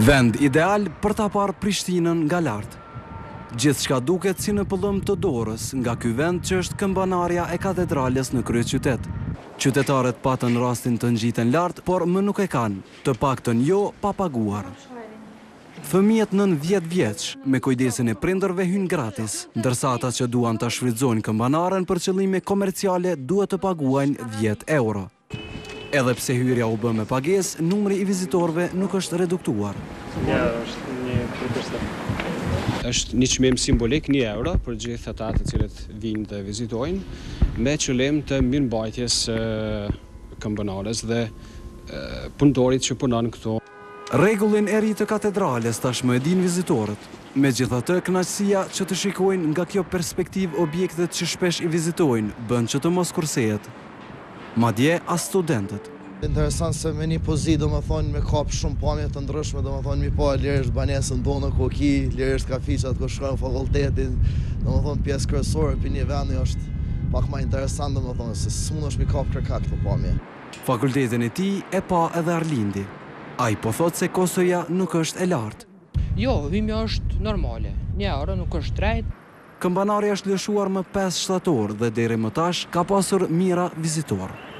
Vend ideal për ta parë Prishtinën nga lart. Gjithçka duket si në pëllëm të dorës nga ky vend që është këmbanarja e katedrales në kryeqytet. Qytetarët patën rastin të ngjiten lart, por më nuk e kanë, të paktën jo pa paguar. Fëmijët nën 10 vjeç, me kujdesin e prindërve hynë gratis, ndërsa ata që duan ta shfrytëzojnë këmbanaren për qëllime komerciale duhet të paguajnë 10 euro. Edhe pse hyrja u bë me pagesë, numri i vizitorëve nuk është reduktuar. Është një çmim simbolik, 1 euro për gjithë ata të cilët vinë dhe vizitojnë, me qëllim të mirëmbajtjes këmbanares dhe punëtorit që punon këtu. Rregullin e ri të katedrales tashmë e dinë vizitorët. Megjithatë, kënaqësia që të shikojnë nga kjo perspektivë objektet që shpesh i vizitojnë bën që të mos kursehet. Madje as studentët. Interesant se me një pozitë, me kap shumë pamje të ndryshme, mi po lirisht banesën tonë në Koki, lirisht kafiqat ku shkojnë fakultetin, pjesë kryesore për një vendi është pak më interesant, se s'mundesh mi kap kërkat këto pamje. Fakultetin e tij e pa edhe Arlindi. Ai po thotë se kostoja nuk është e lartë. Jo, hymja është normale, 1 euro nuk është drejt. Këmbanari është lëshuar më 5 shtator dhe deri më tash ka pasur mira vizitorë.